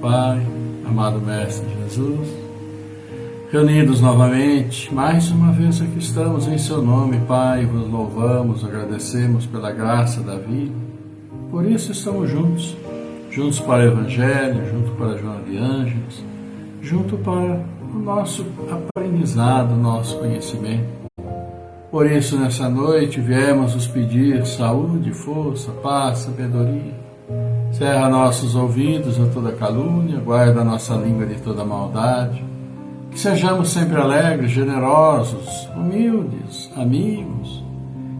Pai, amado Mestre Jesus, reunidos novamente, mais uma vez aqui estamos em Seu nome, Pai, vos louvamos, agradecemos pela graça da vida, por isso estamos juntos para o Evangelho, junto para Joana de Ângeles, junto para o nosso aprendizado, o nosso conhecimento. Por isso, nessa noite, viemos vos pedir saúde, força, paz, sabedoria. Cerra nossos ouvidos a toda calúnia, guarda nossa língua de toda maldade. Que sejamos sempre alegres, generosos, humildes, amigos.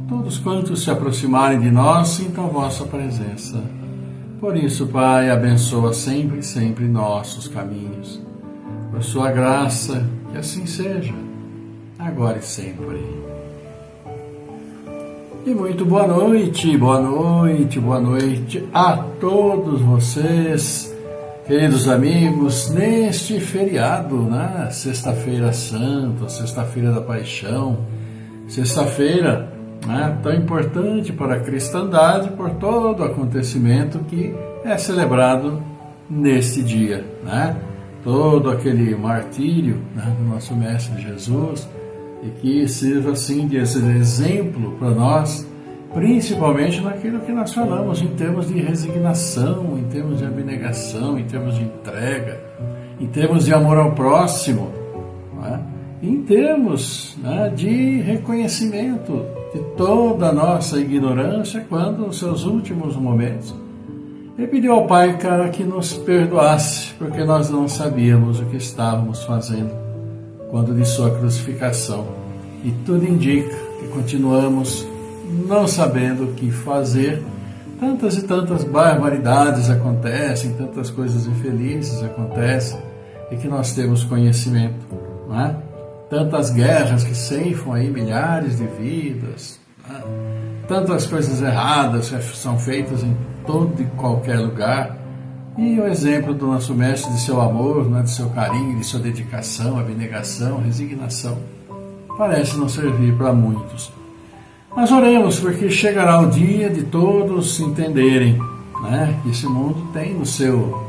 Todos quantos se aproximarem de nós, sintam vossa presença. Por isso, Pai, abençoa sempre, sempre nossos caminhos. Por sua graça, que assim seja, agora e sempre. E muito boa noite a todos vocês, queridos amigos, neste feriado, né? Sexta-feira Santa, Sexta-feira da Paixão, sexta-feira, né, tão importante para a cristandade por todo o acontecimento que é celebrado neste dia, né? Todo aquele martírio, né, do nosso Mestre Jesus, e que sirva assim de exemplo para nós, principalmente naquilo que nós falamos em termos de resignação, em termos de abnegação, em termos de entrega, em termos de amor ao próximo, né? Em termos, né, de reconhecimento de toda a nossa ignorância quando, nos seus últimos momentos, ele pediu ao Pai, cara, que nos perdoasse, porque nós não sabíamos o que estávamos fazendo quando de sua crucificação. E tudo indica que continuamos não sabendo o que fazer. Tantas e tantas barbaridades acontecem, tantas coisas infelizes acontecem, e que nós temos conhecimento, não é? Tantas guerras que ceifam aí milhares de vidas, não é? Tantas coisas erradas que são feitas em todo e qualquer lugar. E o exemplo do nosso Mestre de seu amor, né, de seu carinho, de sua dedicação, abnegação, resignação, parece não servir para muitos. Mas oremos, porque chegará o dia de todos entenderem, né, que esse mundo tem no seu,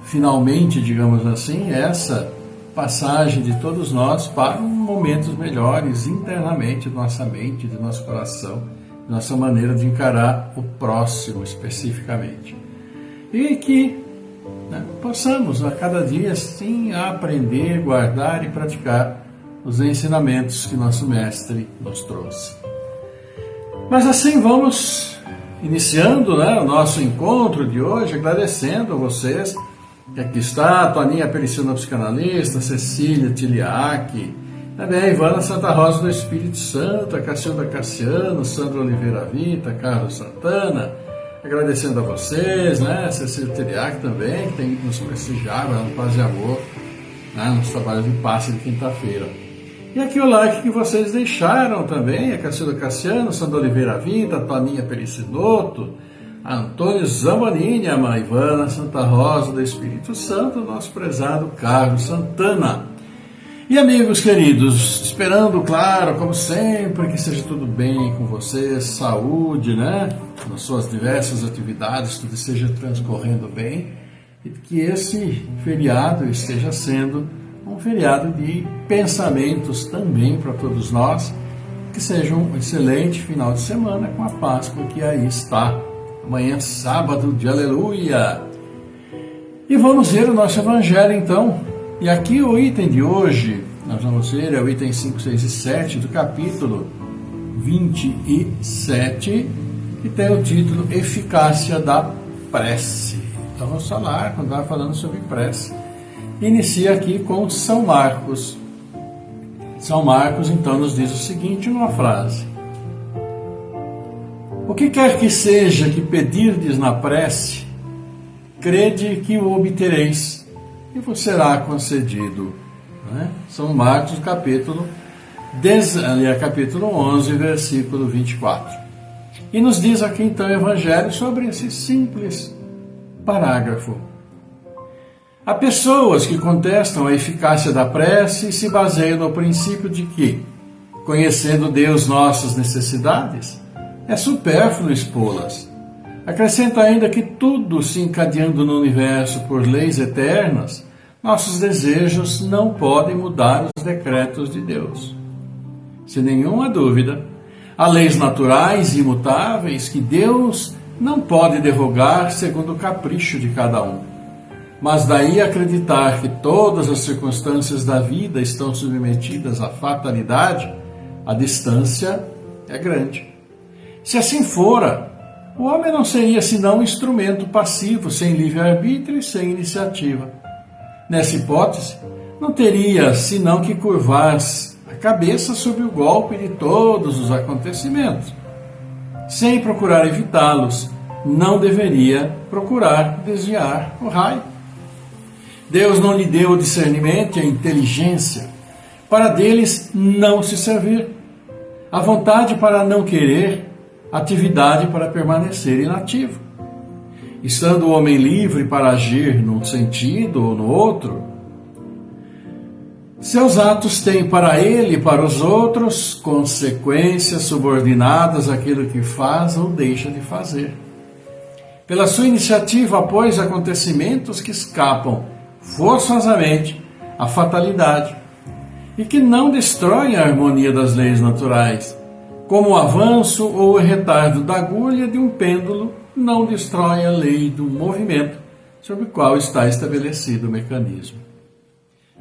finalmente, digamos assim, essa passagem de todos nós para momentos melhores internamente de nossa mente, de nosso coração, de nossa maneira de encarar o próximo especificamente. E que, né, possamos a cada dia sim aprender, guardar e praticar os ensinamentos que nosso Mestre nos trouxe. Mas assim vamos iniciando, né, o nosso encontro de hoje, agradecendo a vocês, que aqui está a Toninha Pericina, psicanalista, Cecília Tiliac, também a Ivana Santa Rosa do Espírito Santo, a Cacilda Cassiano, Sandra Oliveira Vita, Carlos Santana, agradecendo a vocês, né? Cecília Tiliac também, que tem nos prestigiado no Paz e Amor, né, nos trabalhos de passe de quinta-feira. E aqui o like que vocês deixaram também, a Cacilda Cassiano, Sandra Oliveira Vita, a Toninha Pericinoto, a Antônio Zambanini, a Maivana Santa Rosa do Espírito Santo, nosso prezado Carlos Santana. E amigos queridos, esperando, claro, como sempre, que seja tudo bem com vocês, saúde, né? Nas suas diversas atividades, tudo esteja transcorrendo bem, e que esse feriado esteja sendo um feriado de pensamentos também para todos nós, que seja um excelente final de semana com a Páscoa que aí está. Amanhã, sábado de Aleluia! E vamos ver o nosso Evangelho então. E aqui o item de hoje, nós vamos ver, é o item 5, 6 e 7 do capítulo 27, que tem o título Eficácia da Prece. Então vamos falar, quando estava falando sobre prece. Inicia aqui com São Marcos. São Marcos então nos diz o seguinte numa frase: o que quer que seja que pedirdes na prece, crede que o obtereis, e vos será concedido. Né? São Marcos, capítulo 11, versículo 24. E nos diz aqui então o Evangelho sobre esse simples parágrafo. Há pessoas que contestam a eficácia da prece e se baseiam no princípio de que, conhecendo Deus nossas necessidades, é supérfluo expô-las. Acrescenta ainda que tudo se encadeando no universo por leis eternas, nossos desejos não podem mudar os decretos de Deus. Sem nenhuma dúvida, há leis naturais e imutáveis que Deus não pode derrogar segundo o capricho de cada um. Mas daí acreditar que todas as circunstâncias da vida estão submetidas à fatalidade, a distância é grande. Se assim fora, o homem não seria senão um instrumento passivo, sem livre-arbítrio e sem iniciativa. Nessa hipótese, não teria senão que curvar a cabeça sob o golpe de todos os acontecimentos. Sem procurar evitá-los, não deveria procurar desviar o raio. Deus não lhe deu o discernimento e a inteligência para deles não se servir, a vontade para não querer, atividade para permanecer inativo. Estando o homem livre para agir num sentido ou no outro, seus atos têm para ele e para os outros consequências subordinadas àquilo que faz ou deixa de fazer. Pela sua iniciativa após acontecimentos que escapam forçosamente à fatalidade e que não destroem a harmonia das leis naturais, como o avanço ou o retardo da agulha de um pêndulo não destrói a lei do movimento sobre o qual está estabelecido o mecanismo.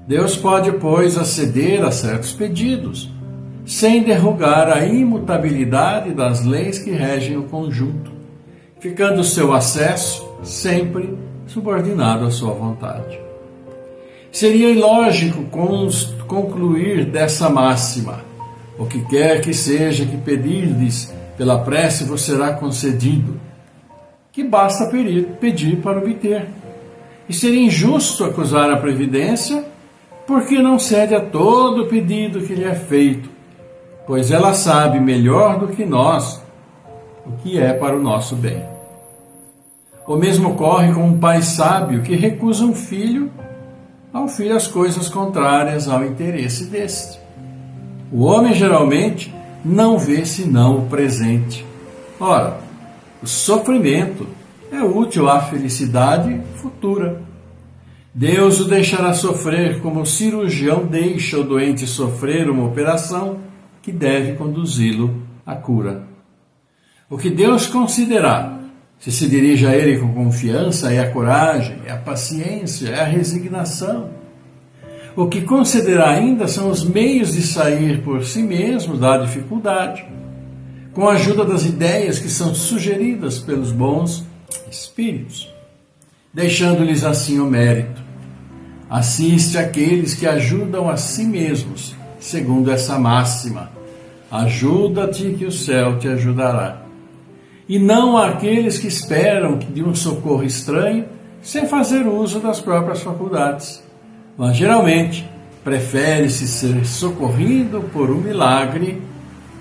Deus pode, pois, aceder a certos pedidos, sem derrogar a imutabilidade das leis que regem o conjunto, ficando seu acesso sempre subordinado à sua vontade. Seria ilógico concluir dessa máxima: o que quer que seja que pedirdes pela prece vos será concedido, que basta pedir para obter. E seria injusto acusar a previdência porque não cede a todo pedido que lhe é feito, pois ela sabe melhor do que nós o que é para o nosso bem. O mesmo ocorre com um pai sábio que recusa ao filho as coisas contrárias ao interesse deste. O homem geralmente não vê senão o presente. Ora, o sofrimento é útil à felicidade futura. Deus o deixará sofrer como o cirurgião deixa o doente sofrer uma operação que deve conduzi-lo à cura. O que Deus considerar, se se dirige a Ele com confiança, é a coragem, é a paciência, é a resignação. O que concederá ainda são os meios de sair por si mesmo da dificuldade, com a ajuda das ideias que são sugeridas pelos bons espíritos, deixando-lhes assim o mérito. Assiste àqueles que ajudam a si mesmos, segundo essa máxima: ajuda-te que o céu te ajudará. E não àqueles que esperam de um socorro estranho, sem fazer uso das próprias faculdades. Mas geralmente prefere-se ser socorrido por um milagre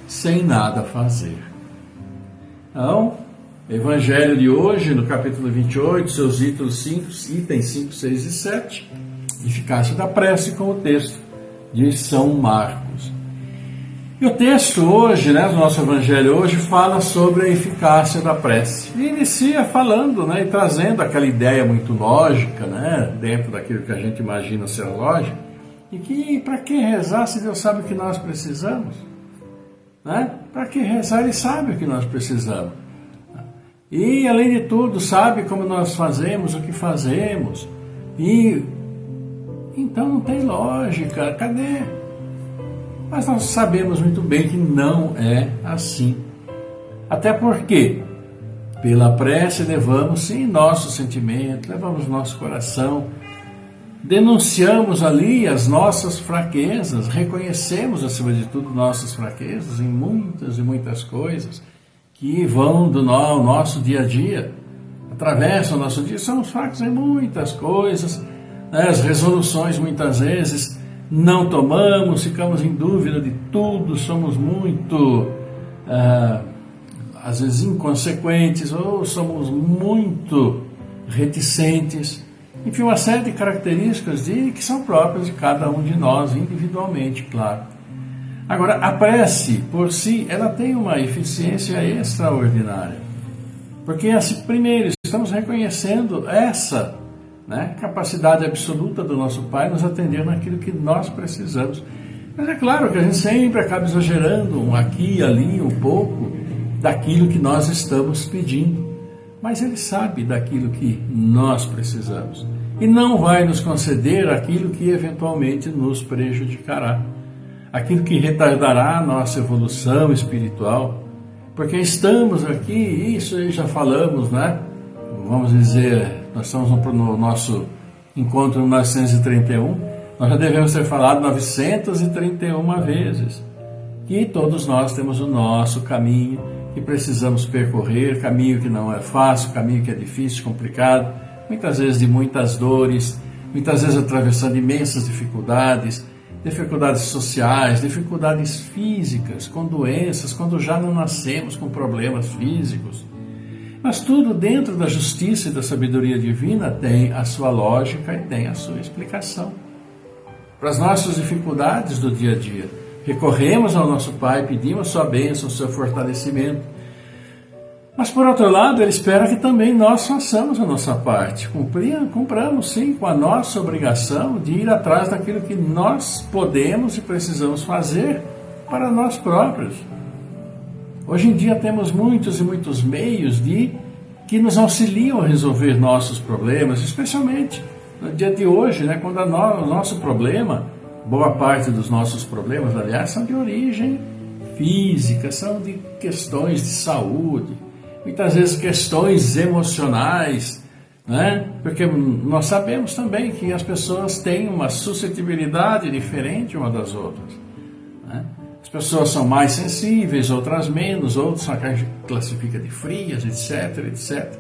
sem nada fazer. Então, Evangelho de hoje, no capítulo 28, seus itens 5, 6 e 7, eficácia da prece, com o texto de São Marcos. E o texto hoje, do nosso Evangelho hoje, fala sobre a eficácia da prece. E inicia falando, e trazendo aquela ideia muito lógica, dentro daquilo que a gente imagina ser lógico, e que para que rezar se Deus sabe o que nós precisamos? Para que rezar? Ele sabe o que nós precisamos. E, além de tudo, sabe como nós fazemos, o que fazemos. E então não tem lógica. Cadê? Mas nós sabemos muito bem que não é assim. Até porque, pela prece, levamos sim nosso sentimento, levamos nosso coração, denunciamos ali as nossas fraquezas, reconhecemos, acima de tudo, nossas fraquezas em muitas e muitas coisas que vão do nosso dia a dia, atravessam o nosso dia. Somos fracos em muitas coisas, as resoluções muitas vezes não tomamos, ficamos em dúvida de tudo, somos muito, às vezes, inconsequentes, ou somos muito reticentes. Enfim, uma série de características que são próprias de cada um de nós, individualmente, claro. Agora, a prece, por si, ela tem uma eficiência extraordinária. Porque, assim, primeiro, estamos reconhecendo essa, né, capacidade absoluta do nosso Pai nos atender naquilo que nós precisamos. Mas é claro que a gente sempre acaba exagerando um aqui e ali um pouco daquilo que nós estamos pedindo. Mas Ele sabe daquilo que nós precisamos e não vai nos conceder aquilo que eventualmente nos prejudicará, aquilo que retardará a nossa evolução espiritual, porque estamos aqui, isso aí já falamos, né? Vamos dizer, nós estamos no nosso encontro 931, nós já devemos ter falado 931 vezes, que todos nós temos o nosso caminho, que precisamos percorrer, caminho que não é fácil, caminho que é difícil, complicado, muitas vezes de muitas dores, muitas vezes atravessando imensas dificuldades sociais, dificuldades físicas, com doenças, quando já não nascemos com problemas físicos. Mas tudo dentro da justiça e da sabedoria divina tem a sua lógica e tem a sua explicação. Para as nossas dificuldades do dia a dia, recorremos ao nosso Pai, pedimos sua bênção, seu fortalecimento. Mas, por outro lado, Ele espera que também nós façamos a nossa parte. Cumpramos, sim, com a nossa obrigação de ir atrás daquilo que nós podemos e precisamos fazer para nós próprios. Hoje em dia temos muitos e muitos meios que nos auxiliam a resolver nossos problemas, especialmente no dia de hoje, né, quando o nosso problema, boa parte dos nossos problemas, aliás, são de origem física, são de questões de saúde, muitas vezes questões emocionais, né? Porque nós sabemos também que as pessoas têm uma suscetibilidade diferente uma das outras, né? As pessoas são mais sensíveis, outras menos, outras a gente classifica de frias, etc, etc.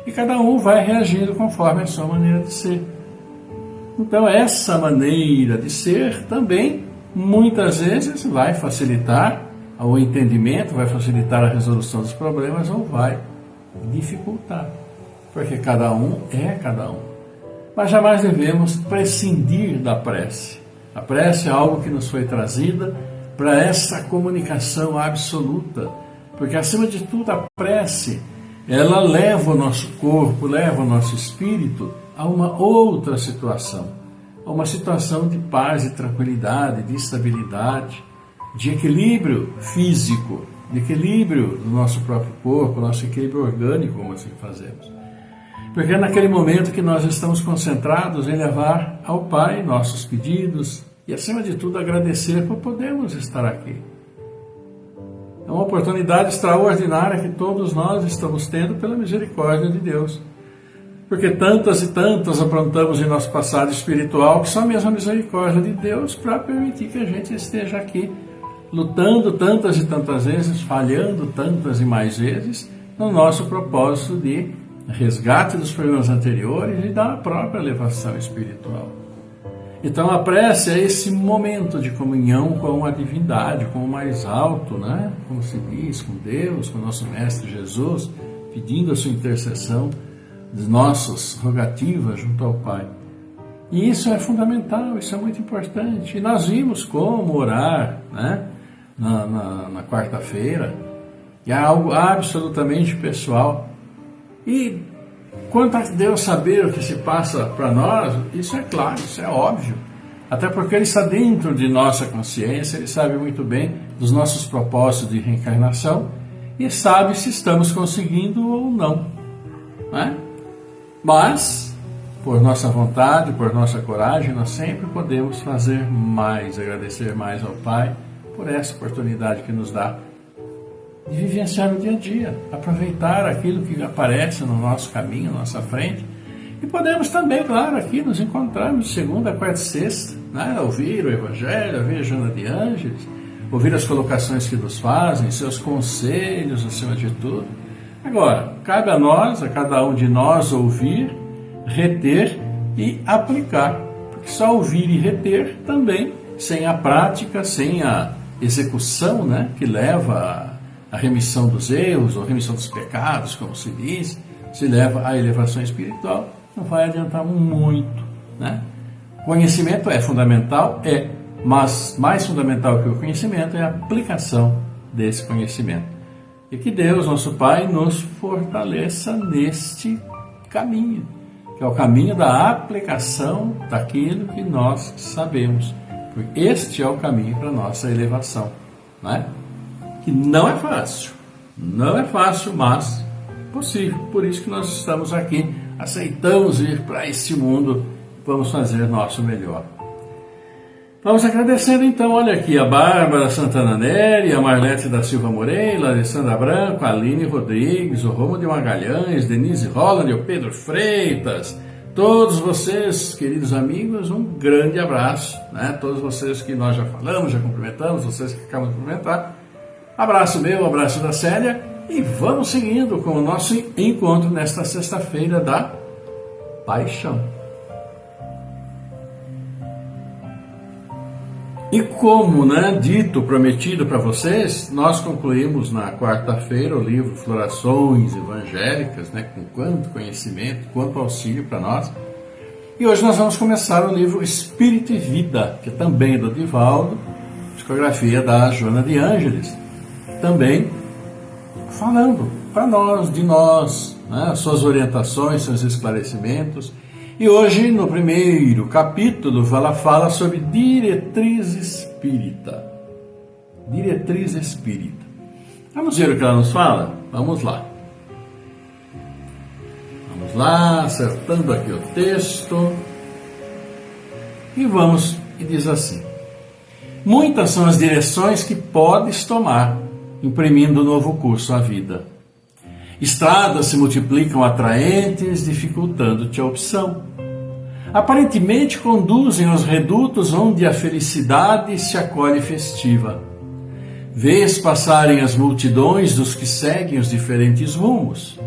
E cada um vai reagindo conforme a sua maneira de ser. Então, essa maneira de ser também, muitas vezes, vai facilitar o entendimento, vai facilitar a resolução dos problemas ou vai dificultar. Porque cada um é cada um. Mas jamais devemos prescindir da prece. A prece é algo que nos foi trazida para essa comunicação absoluta. Porque, acima de tudo, a prece, ela leva o nosso corpo, leva o nosso espírito a uma outra situação, a uma situação de paz, de tranquilidade, de estabilidade, de equilíbrio físico, de equilíbrio do nosso próprio corpo, nosso equilíbrio orgânico, como assim fazemos. Porque é naquele momento que nós estamos concentrados em levar ao Pai nossos pedidos e, acima de tudo, agradecer por podermos estar aqui. É uma oportunidade extraordinária que todos nós estamos tendo pela misericórdia de Deus. Porque tantas e tantas aprontamos em nosso passado espiritual que só mesmo a misericórdia de Deus para permitir que a gente esteja aqui, lutando tantas e tantas vezes, falhando tantas e mais vezes, no nosso propósito de resgate dos problemas anteriores e da própria elevação espiritual. Então a prece é esse momento de comunhão com a divindade, com o mais alto, né? Como se diz, com Deus, com o nosso Mestre Jesus, pedindo a sua intercessão, de nossas rogativas junto ao Pai. E isso é fundamental, isso é muito importante. E nós vimos como orar, né, na quarta-feira, e é algo absolutamente pessoal. E quanto a Deus saber o que se passa para nós, isso é claro, isso é óbvio. Até porque Ele está dentro de nossa consciência, Ele sabe muito bem dos nossos propósitos de reencarnação e sabe se estamos conseguindo ou não, né? Mas, por nossa vontade, por nossa coragem, nós sempre podemos fazer mais, agradecer mais ao Pai por essa oportunidade que nos dá de vivenciar no dia a dia, aproveitar aquilo que aparece no nosso caminho, na nossa frente. E podemos também, claro, aqui nos encontrarmos de segunda, quarta e sexta, né? Ouvir o Evangelho, ouvir a Joana de Ângeles, ouvir as colocações que nos fazem, seus conselhos acima de tudo. Agora, cabe a nós, a cada um de nós, ouvir, reter e aplicar. Porque só ouvir e reter também, sem a prática, sem a execução, né, que leva à remissão dos erros, ou remissão dos pecados, como se diz, se leva à elevação espiritual, não vai adiantar muito, né? Conhecimento é fundamental, mas mais fundamental que o conhecimento é a aplicação desse conhecimento. E que Deus, nosso Pai, nos fortaleça neste caminho, que é o caminho da aplicação daquilo que nós sabemos. Porque este é o caminho para a nossa elevação, não é? Que não é fácil, mas possível. Por isso que nós estamos aqui, aceitamos ir para este mundo, vamos fazer nosso melhor. Vamos agradecendo então, olha aqui, a Bárbara Santana Neri, a Marlete da Silva Moreira, a Alessandra Branco, a Aline Rodrigues, o Romo de Magalhães, Denise Holland, o Pedro Freitas, todos vocês, queridos amigos, um grande abraço, né? Todos vocês que nós já falamos, já cumprimentamos, vocês que acabam de cumprimentar, abraço meu, abraço da Célia, e vamos seguindo com o nosso encontro nesta sexta-feira da Paixão. E como, dito, prometido para vocês, nós concluímos na quarta-feira o livro Florações Evangélicas, com quanto conhecimento, quanto auxílio para nós. E hoje nós vamos começar o livro Espírito e Vida, que também é do Divaldo, psicografia da Joana de Ângeles, também falando para nós, de nós, suas orientações, seus esclarecimentos. E hoje, no primeiro capítulo, ela fala sobre diretriz espírita. Diretriz espírita. Vamos ver o que ela nos fala? Vamos lá. Vamos lá, acertando aqui o texto. E diz assim: muitas são as direções que podes tomar, imprimindo um novo curso à vida. Estradas se multiplicam atraentes, dificultando-te a opção. Aparentemente conduzem aos redutos onde a felicidade se acolhe festiva. Vês passarem as multidões dos que seguem os diferentes rumos.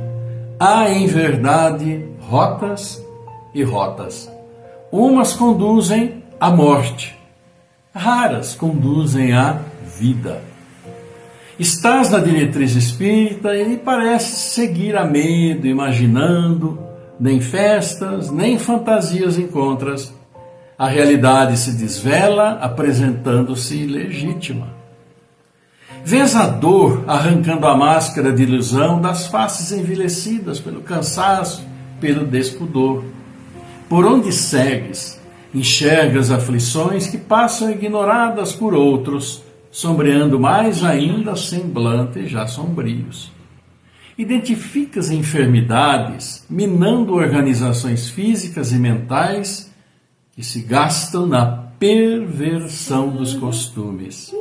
Há, em verdade, rotas e rotas. Umas conduzem à morte, raras conduzem à vida. Estás na diretriz espírita e pareces seguir a medo, imaginando, nem festas, nem fantasias encontras. A realidade se desvela, apresentando-se legítima. Vês a dor arrancando a máscara de ilusão das faces envelhecidas pelo cansaço, pelo despudor. Por onde segues, enxergas aflições que passam ignoradas por outros, sombreando mais ainda semblantes já sombrios. Identificas enfermidades, minando organizações físicas e mentais que se gastam na perversão dos costumes.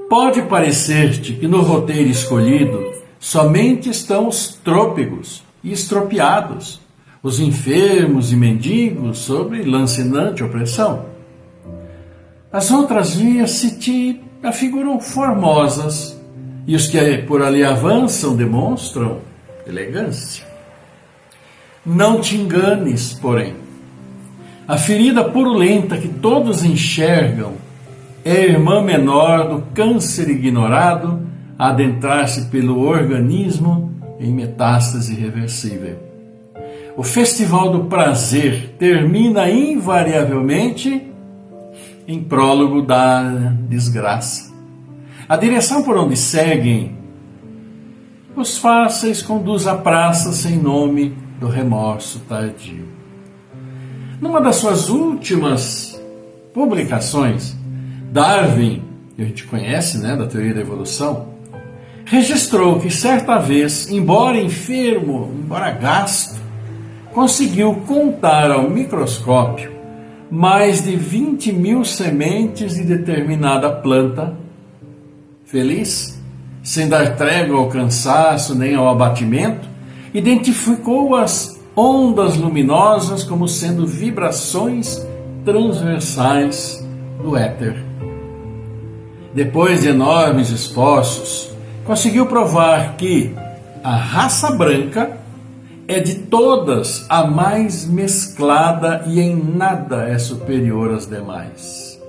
Pode parecer-te que no roteiro escolhido somente estão os trôpegos e estropiados, os enfermos e mendigos sob lancinante opressão. As outras vias se te afiguram formosas, e os que por ali avançam demonstram elegância. Não te enganes, porém. A ferida purulenta que todos enxergam é a irmã menor do câncer ignorado a adentrar-se pelo organismo em metástase irreversível. O festival do prazer termina invariavelmente em prólogo da desgraça. A direção por onde seguem os fáceis conduz à praça sem nome do remorso tardio. Numa das suas últimas publicações, Darwin, que a gente conhece, da teoria da evolução, registrou que certa vez, embora enfermo, embora gasto, conseguiu contar ao microscópio mais de 20.000 sementes de determinada planta. Feliz, sem dar trégua ao cansaço nem ao abatimento, identificou as ondas luminosas como sendo vibrações transversais do éter. Depois de enormes esforços, conseguiu provar que a raça branca é de todas a mais mesclada e em nada é superior às demais,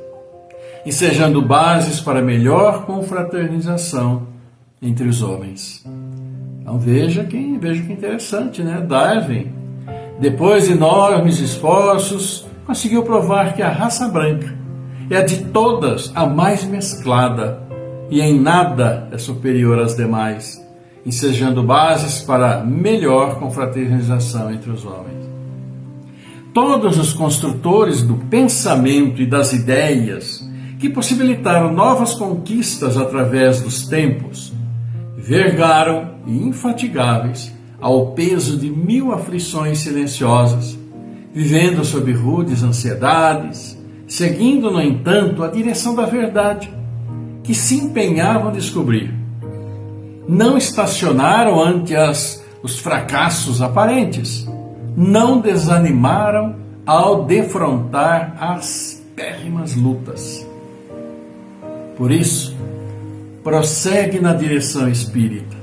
ensejando bases para melhor confraternização entre os homens. Então veja que interessante, Darwin, depois de enormes esforços, conseguiu provar que a raça branca é a de todas a mais mesclada e em nada é superior às demais, ensejando bases para melhor confraternização entre os homens. Todos os construtores do pensamento e das ideias que possibilitaram novas conquistas através dos tempos, vergaram e infatigáveis ao peso de 1000 aflições silenciosas, vivendo sob rudes ansiedades, seguindo, no entanto, a direção da verdade, que se empenhavam a descobrir. Não estacionaram ante os fracassos aparentes, não desanimaram ao defrontar as pérrimas lutas. Por isso, prossegue na direção espírita.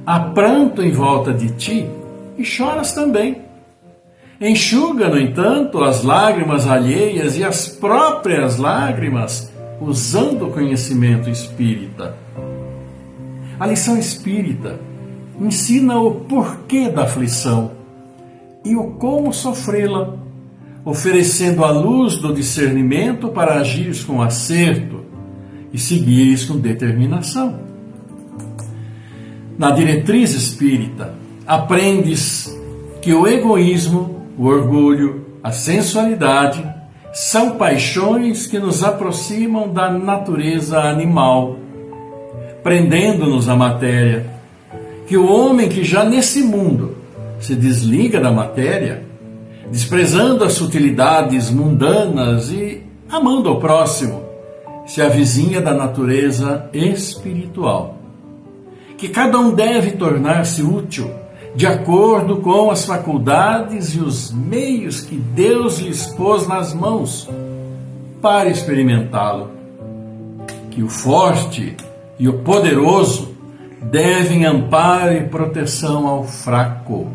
Há pranto em volta de ti e choras também. Enxuga, no entanto, as lágrimas alheias e as próprias lágrimas, usando o conhecimento espírita. A lição espírita ensina o porquê da aflição e o como sofrê-la, oferecendo a luz do discernimento para agires com acerto e seguires com determinação. Na diretriz espírita, aprendes que o egoísmo, o orgulho, a sensualidade são paixões que nos aproximam da natureza animal, prendendo-nos à matéria, que o homem que já nesse mundo se desliga da matéria, desprezando as sutilidades mundanas e amando ao próximo, se avizinha da natureza espiritual. Que cada um deve tornar-se útil de acordo com as faculdades e os meios que Deus lhes pôs nas mãos para experimentá-lo. Que o forte e o poderoso devem amparo e proteção ao fraco.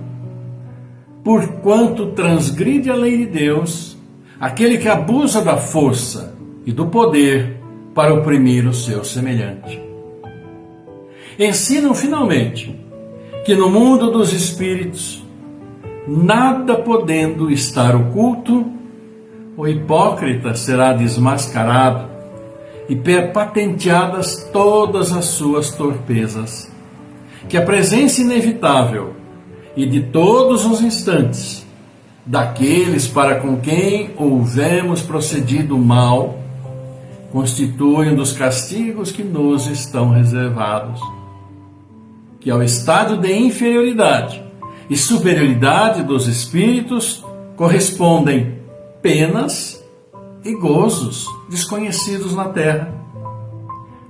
Porquanto transgride a lei de Deus aquele que abusa da força e do poder para oprimir o seu semelhante. Ensinam finalmente que no mundo dos espíritos, nada podendo estar oculto, o hipócrita será desmascarado e patenteadas todas as suas torpezas, que a presença inevitável e de todos os instantes daqueles para com quem houvemos procedido mal constitui um dos castigos que nos estão reservados, que ao estado de inferioridade e superioridade dos espíritos correspondem penas e gozos desconhecidos na terra.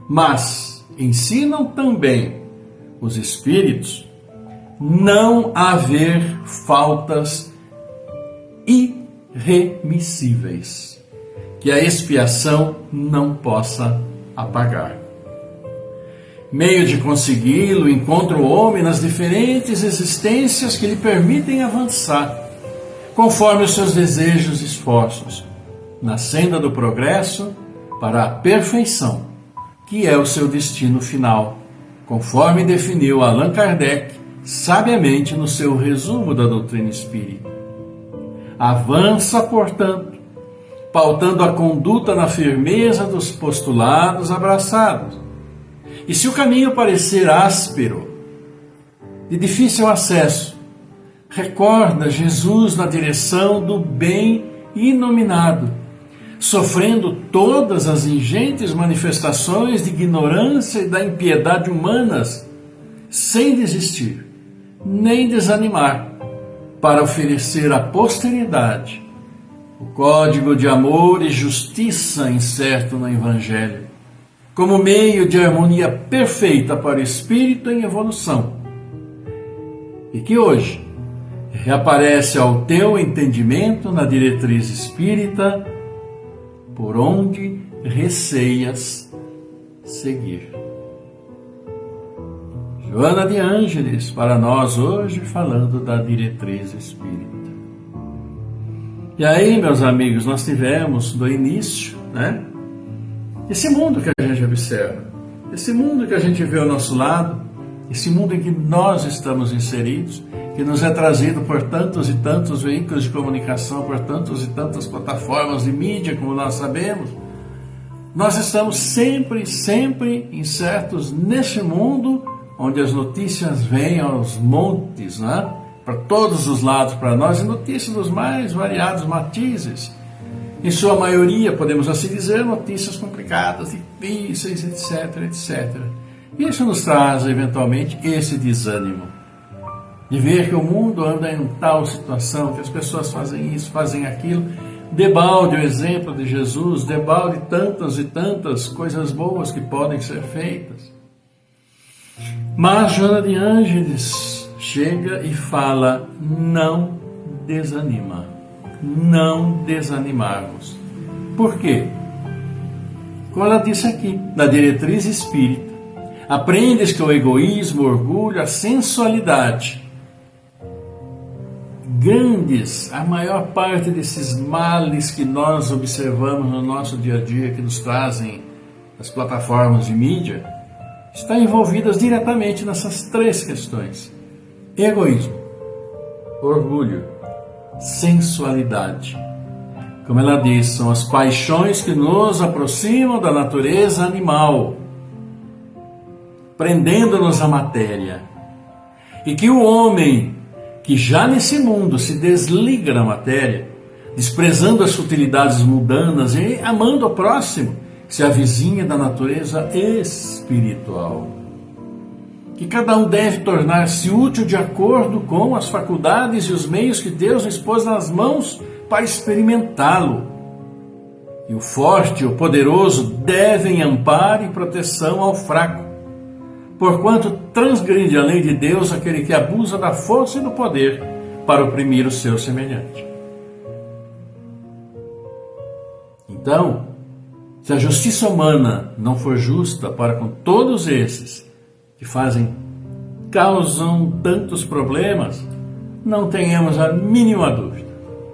Mas ensinam também os espíritos não haver faltas irremissíveis que a expiação não possa apagar. Meio de consegui-lo encontra o homem nas diferentes existências que lhe permitem avançar, conforme os seus desejos e esforços, na senda do progresso para a perfeição, que é o seu destino final, conforme definiu Allan Kardec sabiamente no seu resumo da doutrina espírita. Avança, portanto, pautando a conduta na firmeza dos postulados abraçados. E se o caminho parecer áspero, de difícil acesso, recorda Jesus na direção do bem inominado, sofrendo todas as ingentes manifestações de ignorância e da impiedade humanas, sem desistir, nem desanimar, para oferecer à posteridade o código de amor e justiça incerto no Evangelho, como meio de harmonia perfeita para o espírito em evolução, e que hoje reaparece ao teu entendimento na diretriz espírita, por onde receias seguir. Joana de Ângeles, para nós hoje, falando da diretriz espírita. E aí, meus amigos, nós tivemos do início, esse mundo que a gente observa, esse mundo que a gente vê ao nosso lado, esse mundo em que nós estamos inseridos, que nos é trazido por tantos e tantos veículos de comunicação, por tantas e tantas plataformas de mídia, como nós sabemos, Nós estamos sempre incertos neste mundo onde as notícias vêm aos montes, né? Para todos os lados para nós, e notícias dos mais variados matizes. Em sua maioria, podemos assim dizer, notícias complicadas, difíceis, etc. Isso nos traz, eventualmente, esse desânimo de ver que o mundo anda em tal situação, que as pessoas fazem isso, fazem aquilo. Debalde o exemplo de Jesus, debalde tantas e tantas coisas boas que podem ser feitas. Mas Joana de Ângeles chega e fala: não desanima, não desanimarmos. Por quê? Como ela disse aqui, na diretriz espírita, aprendes que o egoísmo, o orgulho, a sensualidade, grandes, a maior parte desses males que nós observamos no nosso dia a dia, que nos trazem as plataformas de mídia, estão envolvidas diretamente nessas três questões: egoísmo, orgulho, sensualidade. Como ela diz, são as paixões que nos aproximam da natureza animal, prendendo-nos à matéria, e que o homem que já nesse mundo se desliga da matéria, desprezando as sutilidades mundanas e amando o próximo, se avizinha da natureza espiritual. Que cada um deve tornar-se útil de acordo com as faculdades e os meios que Deus lhes pôs nas mãos para experimentá-lo. E o forte e o poderoso devem amparo e proteção ao fraco, porquanto transgride a lei de Deus aquele que abusa da força e do poder para oprimir o seu semelhante. Então, se a justiça humana não for justa para com todos esses que causam tantos problemas, não tenhamos a mínima dúvida,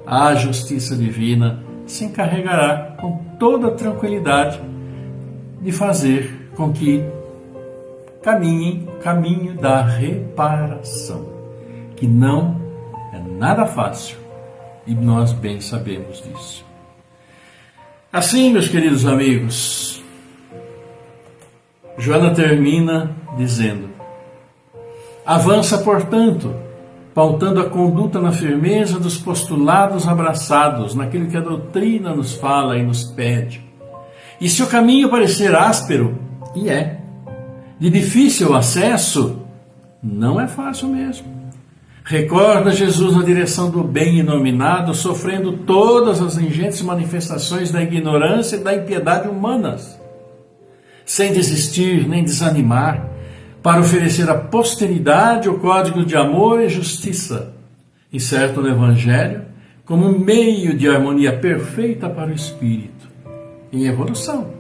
a justiça divina se encarregará com toda tranquilidade de fazer com que caminhem o caminho da reparação, que não é nada fácil, e nós bem sabemos disso. Assim, meus queridos amigos, Joana termina dizendo: avança, portanto, pautando a conduta na firmeza dos postulados abraçados, naquilo que a doutrina nos fala e nos pede. E se o caminho parecer áspero, e de difícil acesso, não é fácil mesmo. Recorda Jesus na direção do bem inominado, sofrendo todas as ingentes manifestações da ignorância e da impiedade humanas, sem desistir nem desanimar, para oferecer à posteridade o código de amor e justiça, incerto no Evangelho, como um meio de harmonia perfeita para o espírito, em evolução.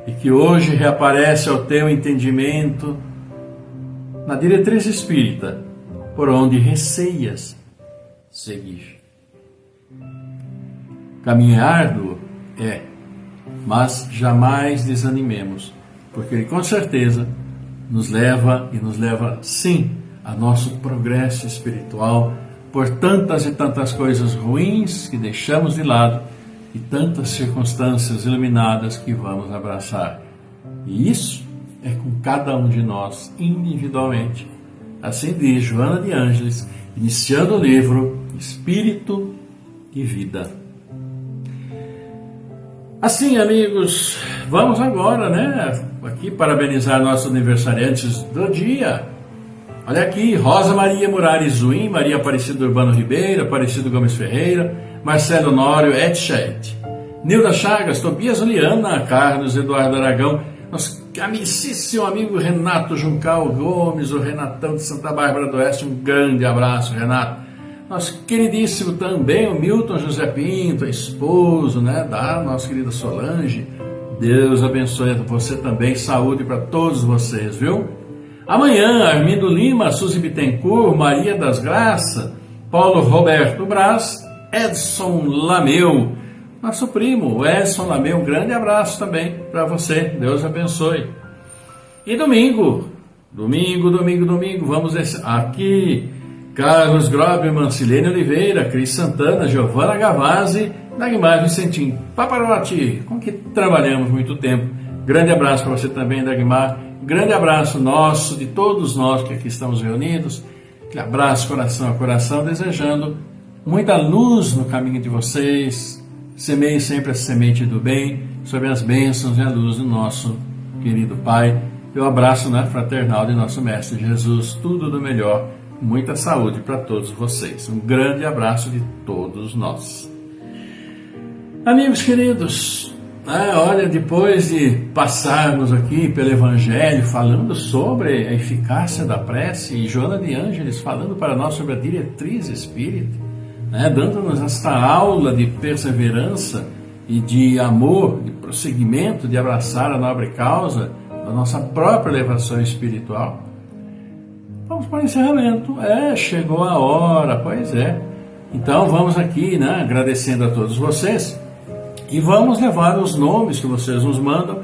E que hoje reaparece ao teu entendimento na diretriz espírita, por onde receias seguir. Caminho é árduo? Mas jamais desanimemos, porque ele com certeza nos leva sim a nosso progresso espiritual, por tantas e tantas coisas ruins que deixamos de lado e tantas circunstâncias iluminadas que vamos abraçar. E isso é com cada um de nós individualmente. Assim diz Joana de Ângeles, iniciando o livro Espírito e Vida. Assim, amigos, vamos agora, aqui parabenizar nossos aniversariantes do dia. Olha aqui: Rosa Maria Murares Zuim, Maria Aparecida Urbano Ribeiro, Aparecido Gomes Ferreira, Marcelo Nório, Etchet, Nilda Chagas, Tobias Juliana, Carlos Eduardo Aragão, nosso amicíssimo amigo Renato Juncal Gomes, o Renatão de Santa Bárbara do Oeste, um grande abraço, Renato. Nosso queridíssimo também, o Milton José Pinto, esposo, da nossa querida Solange. Deus abençoe você também, saúde para todos vocês, viu? Amanhã, Armindo Lima, Suzy Bittencourt, Maria das Graças, Paulo Roberto Braz, Edson Lameu, nosso primo, Edson Lameu, um grande abraço também para você, Deus abençoe. E domingo, vamos aqui, Carlos Grobe, Mancilene Oliveira, Cris Santana, Giovana Gavazzi Dagmar Vicentim Paparotti, com que trabalhamos muito tempo. Grande abraço para você também, Dagmar. Grande abraço nosso, de todos nós que aqui estamos reunidos. Aquele abraço coração a coração, desejando muita luz no caminho de vocês. Semeie sempre a semente do bem, sob as bênçãos e a luz do nosso querido Pai. E o abraço fraternal de nosso Mestre Jesus. Tudo do melhor, muita saúde para todos vocês. Um grande abraço de todos nós. Amigos queridos, olha, depois de passarmos aqui pelo Evangelho falando sobre a eficácia da prece e Joana de Ângeles falando para nós sobre a diretriz espírita, dando-nos esta aula de perseverança e de amor, de prosseguimento, de abraçar a nobre causa da nossa própria elevação espiritual. Vamos para o encerramento. Chegou a hora, pois é. Então vamos aqui, agradecendo a todos vocês. E vamos levar os nomes que vocês nos mandam,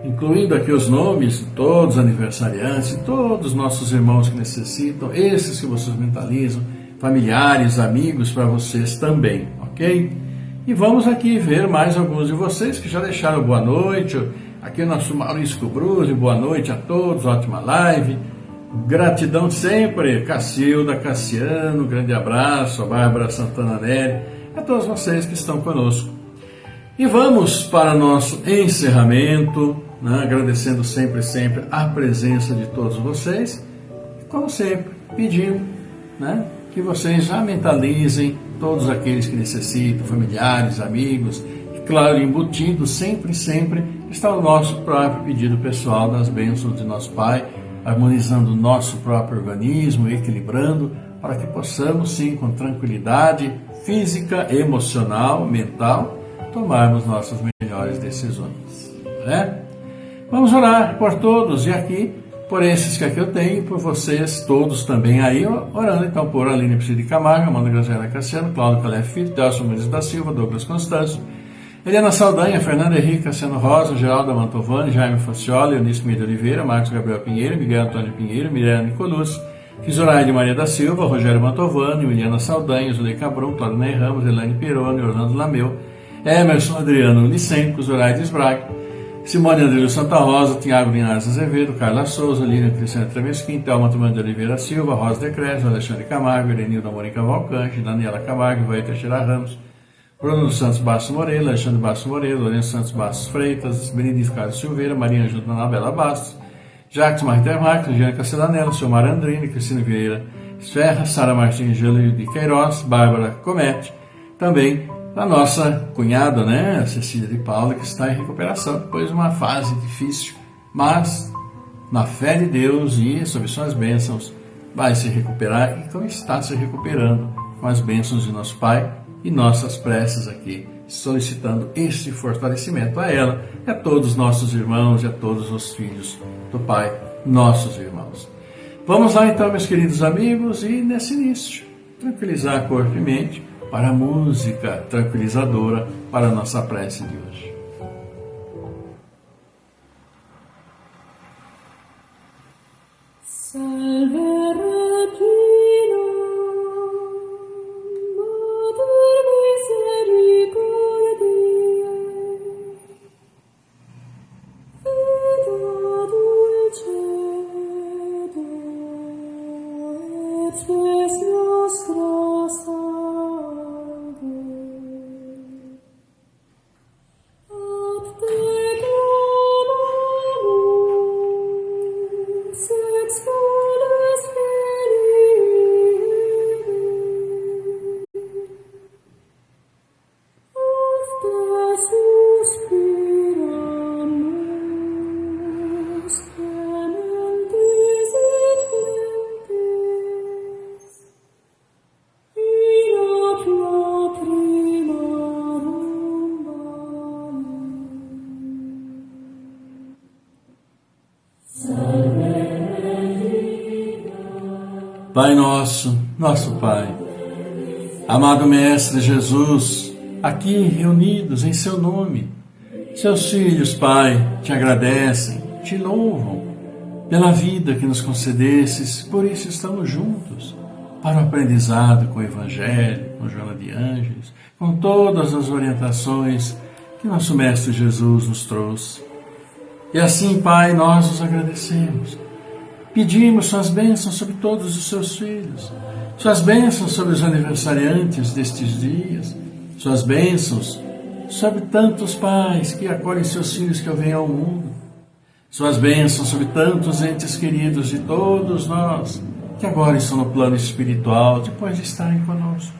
incluindo aqui os nomes de todos os aniversariantes, todos os nossos irmãos que necessitam, esses que vocês mentalizam, familiares, amigos, para vocês também, ok? E vamos aqui ver mais alguns de vocês que já deixaram boa noite. Aqui o nosso Maurício Cubruzzi, boa noite a todos, ótima live. Gratidão sempre, Cacilda, Cassiano, grande abraço, a Bárbara Santana Nelly, a todos vocês que estão conosco. E vamos para o nosso encerramento, agradecendo sempre a presença de todos vocês, e como sempre, pedindo que vocês já mentalizem todos aqueles que necessitam, familiares, amigos, e claro, embutido sempre está o nosso próprio pedido pessoal das bênçãos de nosso Pai, harmonizando o nosso próprio organismo, equilibrando, para que possamos sim, com tranquilidade física, emocional, mental, tomarmos nossas melhores decisões. Vamos orar por todos, e aqui, por esses que aqui eu tenho, por vocês todos também aí, orando então por Aline Priscila de Camargo, Amanda Graziela Cassiano, Cláudio Calef Filho, Delcio Mendes da Silva, Douglas Constâncio, Eliana Saldanha, Fernanda Henrique, Cassiano Rosa, Geraldo Mantovani, Jaime Facioli, Eunice Meire Oliveira, Marcos Gabriel Pinheiro, Miguel Antônio Pinheiro, Mirella Nicoluz, Zoraide Maria da Silva, Rogério Mantovani, Eliana Saldanha, Zulei Cabrum, Cláudio Ney Ramos, Elaine Peroni, Orlando Lameu, Emerson Adriano Licenco, Zoraide Esbraga, Simone André Santa Rosa, Tiago Linares Azevedo, Carla Souza, Lívia Cristiana Tremesquim, Thelma Tomando de Oliveira Silva, Rosa de Cresce, Alexandre Camargo, Erenilda Mônica Valcante, Daniela Camargo, Ivaí Teixeira Ramos, Bruno dos Santos Bastos Moreira, Alexandre Bastos Moreira, Lourenço Santos Bastos Freitas, Benedito Carlos Silveira, Maria Ângela Anabela Bastos, Jacques Mariter Marques, Jean Castelanello, Silmar Andrini, Cristina Vieira Serra, Sara Martins Gelo de Queiroz, Bárbara Comete, também a nossa cunhada, a Cecília de Paula, que está em recuperação depois de uma fase difícil, mas na fé de Deus e sob suas bênçãos vai se recuperar e como está se recuperando com as bênçãos de nosso Pai e nossas preces aqui, solicitando esse fortalecimento a ela e a todos os nossos irmãos e a todos os filhos do Pai, nossos irmãos. Vamos lá então, meus queridos amigos, e nesse início, tranquilizar corpo e mente para a música tranquilizadora para a nossa prece de hoje. Pai nosso, nosso Pai, amado Mestre Jesus, aqui reunidos em Seu nome, Seus filhos, Pai, te agradecem, te louvam pela vida que nos concedesses, por isso estamos juntos, para o aprendizado com o Evangelho, com Joana de Ângeles, com todas as orientações que nosso Mestre Jesus nos trouxe. E assim, Pai, nós os agradecemos. Pedimos suas bênçãos sobre todos os seus filhos, suas bênçãos sobre os aniversariantes destes dias, suas bênçãos sobre tantos pais que acolhem seus filhos que vêm ao mundo, suas bênçãos sobre tantos entes queridos de todos nós que agora estão no plano espiritual depois de estarem conosco.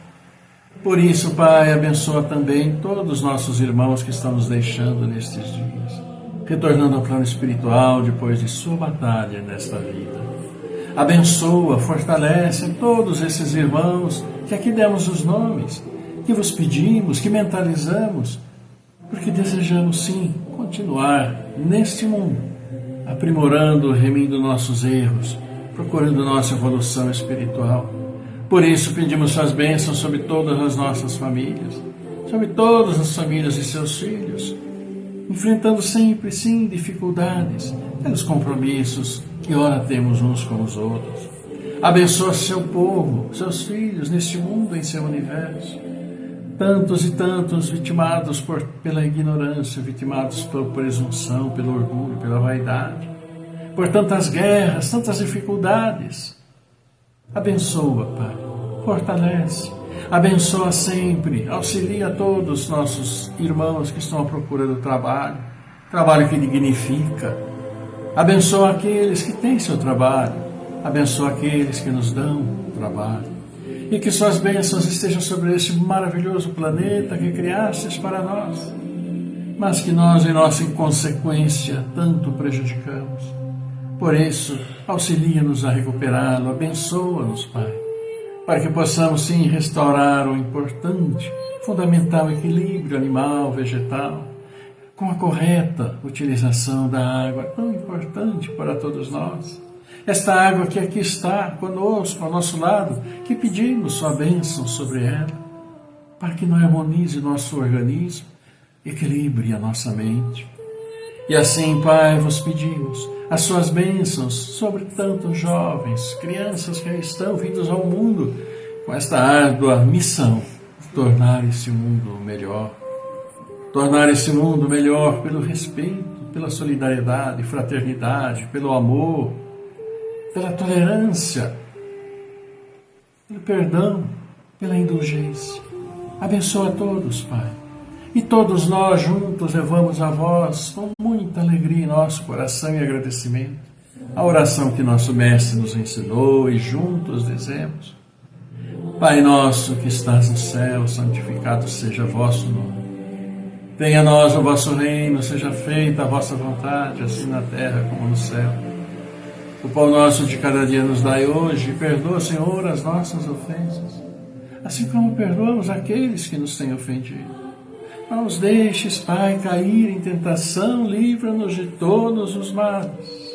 Por isso, Pai, abençoa também todos os nossos irmãos que estão nos deixando nestes dias, retornando ao plano espiritual depois de sua batalha nesta vida. Abençoa, fortalece todos esses irmãos que aqui demos os nomes, que vos pedimos, que mentalizamos, porque desejamos sim continuar neste mundo, aprimorando, remindo nossos erros, procurando nossa evolução espiritual. Por isso pedimos suas bênçãos sobre todas as nossas famílias, sobre todas as famílias e seus filhos, enfrentando sempre, sim, dificuldades, pelos compromissos que ora temos uns com os outros. Abençoa seu povo, seus filhos, neste mundo, em seu universo. Tantos e tantos vitimados pela ignorância, vitimados pela presunção, pelo orgulho, pela vaidade, por tantas guerras, tantas dificuldades. Abençoa, Pai, fortalece, abençoa sempre, auxilia todos os nossos irmãos que estão à procura do trabalho, trabalho que dignifica. Abençoa aqueles que têm seu trabalho, abençoa aqueles que nos dão trabalho. E que suas bênçãos estejam sobre este maravilhoso planeta que criastes para nós, mas que nós, em nossa inconsequência, tanto prejudicamos. Por isso, auxilia-nos a recuperá-lo, abençoa-nos, Pai, para que possamos, sim, restaurar o importante, fundamental equilíbrio animal, vegetal, com a correta utilização da água, tão importante para todos nós. Esta água que aqui está conosco, ao nosso lado, que pedimos sua bênção sobre ela, para que não harmonize nosso organismo, equilibre a nossa mente. E assim, Pai, vos pedimos as suas bênçãos sobre tantos jovens, crianças que estão vindos ao mundo com esta árdua missão de tornar esse mundo melhor. Tornar esse mundo melhor pelo respeito, pela solidariedade, fraternidade, pelo amor, pela tolerância, pelo perdão, pela indulgência. Abençoa a todos, Pai. E todos nós juntos levamos a vós com muita alegria em nosso coração e agradecimento a oração que nosso Mestre nos ensinou e juntos dizemos: Pai nosso que estás no céu, santificado seja o vosso nome. Venha a nós o vosso reino, seja feita a vossa vontade, assim na terra como no céu. O pão nosso de cada dia nos dai hoje, e perdoa, Senhor, as nossas ofensas, assim como perdoamos aqueles que nos têm ofendido. Não nos deixes, Pai, cair em tentação, livra-nos de todos os males.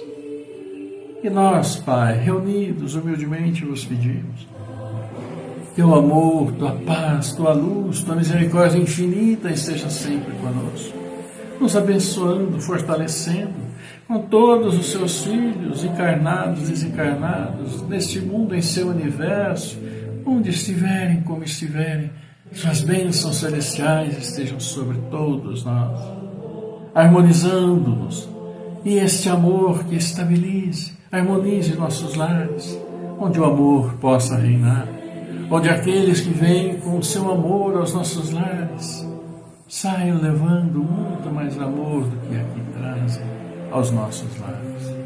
E nós, Pai, reunidos humildemente vos pedimos, teu amor, tua paz, tua luz, tua misericórdia infinita esteja sempre conosco, nos abençoando, fortalecendo, com todos os seus filhos, encarnados, desencarnados, neste mundo, em seu universo, onde estiverem, como estiverem, suas bênçãos celestiais estejam sobre todos nós, harmonizando-nos, e este amor que estabilize, harmonize nossos lares, onde o amor possa reinar, onde aqueles que vêm com o seu amor aos nossos lares saiam levando muito mais amor do que aqui trazem aos nossos lares.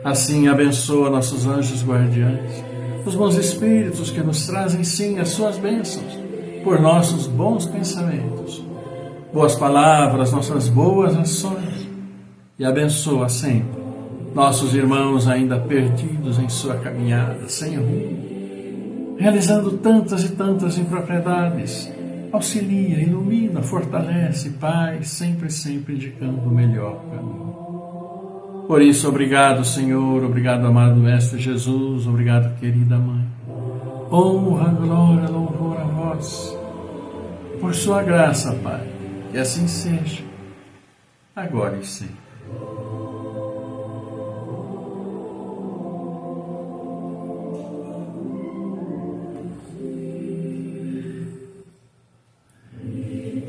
Assim, abençoa nossos anjos guardiães, os bons espíritos que nos trazem sim as suas bênçãos, por nossos bons pensamentos, boas palavras, nossas boas ações, e abençoa sempre nossos irmãos ainda perdidos em sua caminhada, sem rumo, realizando tantas e tantas impropriedades. Auxilia, ilumina, fortalece, Pai, sempre, sempre indicando o melhor caminho. Por isso, obrigado, Senhor, obrigado, amado Mestre Jesus, obrigado, querida Mãe. Honra, glória, louvor a vós, por sua graça, Pai, que assim seja, agora e sempre.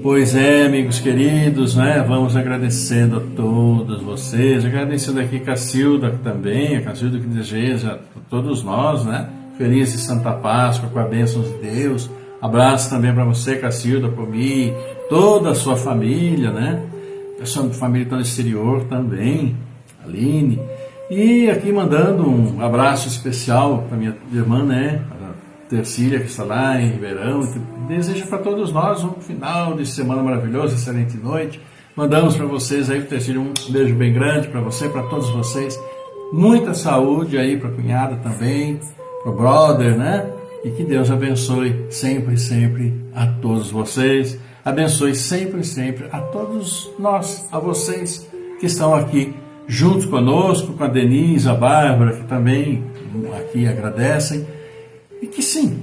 Pois é, amigos queridos, né? Vamos agradecendo a todos vocês, agradecendo aqui a Cacilda também, a Cacilda que deseja a todos nós, né? Feliz e Santa Páscoa, com a bênção de Deus. Abraço também para você, Cacilda, por mim, toda a sua família, né? A sua família está no exterior também, Aline. E aqui mandando um abraço especial para minha irmã, né? Tercília, que está lá em Ribeirão, que deseja para todos nós um final de semana maravilhoso, excelente noite. Mandamos para vocês aí, Tercília, um beijo bem grande para você, para todos vocês. Muita saúde aí para a cunhada também, para o brother, né? E que Deus abençoe sempre, sempre a todos vocês. Abençoe sempre, sempre a todos nós, a vocês que estão aqui juntos conosco, com a Denise, a Bárbara, que também aqui agradecem. E que sim,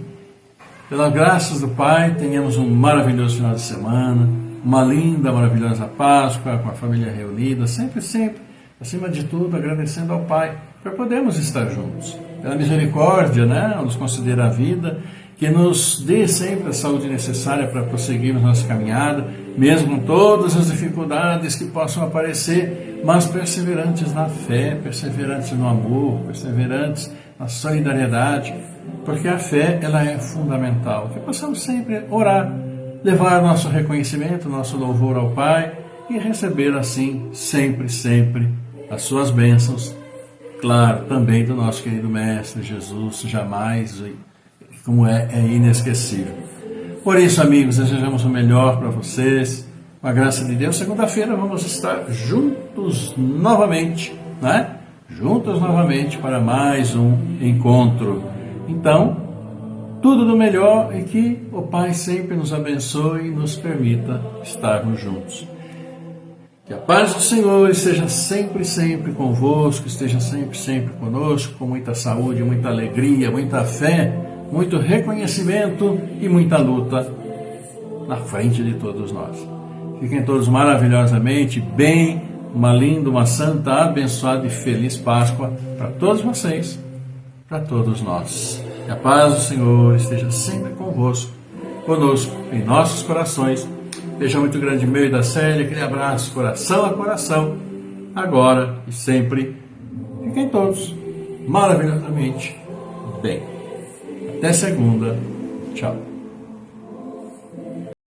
pelas graças do Pai, tenhamos um maravilhoso final de semana, uma linda, maravilhosa Páscoa, com a família reunida, sempre, sempre, acima de tudo, agradecendo ao Pai, para podermos estar juntos. Pela misericórdia, né, nos conceder a vida, que nos dê sempre a saúde necessária para prosseguirmos nossa caminhada, mesmo com todas as dificuldades que possam aparecer, mas perseverantes na fé, perseverantes no amor, perseverantes na solidariedade, porque a fé ela é fundamental. Que possamos sempre orar, levar nosso reconhecimento, nosso louvor ao Pai e receber assim, sempre, sempre, as suas bênçãos, claro, também do nosso querido Mestre Jesus, jamais, como é inesquecível. Por isso, amigos, desejamos o melhor para vocês, com a graça de Deus. Segunda-feira vamos estar juntos novamente, né? Juntos novamente para mais um encontro. Então, tudo do melhor e que o Pai sempre nos abençoe e nos permita estarmos juntos. Que a paz do Senhor esteja sempre, sempre convosco, esteja sempre, sempre conosco, com muita saúde, muita alegria, muita fé, muito reconhecimento e muita luta na frente de todos nós. Fiquem todos maravilhosamente bem, uma linda, uma santa, abençoada e feliz Páscoa para todos vocês, para todos nós. Que a paz do Senhor esteja sempre convosco, conosco, em nossos corações. Beijo muito grande meu e da Célia, aquele abraço coração a coração, agora e sempre. Fiquem todos maravilhosamente bem. Até segunda. Tchau.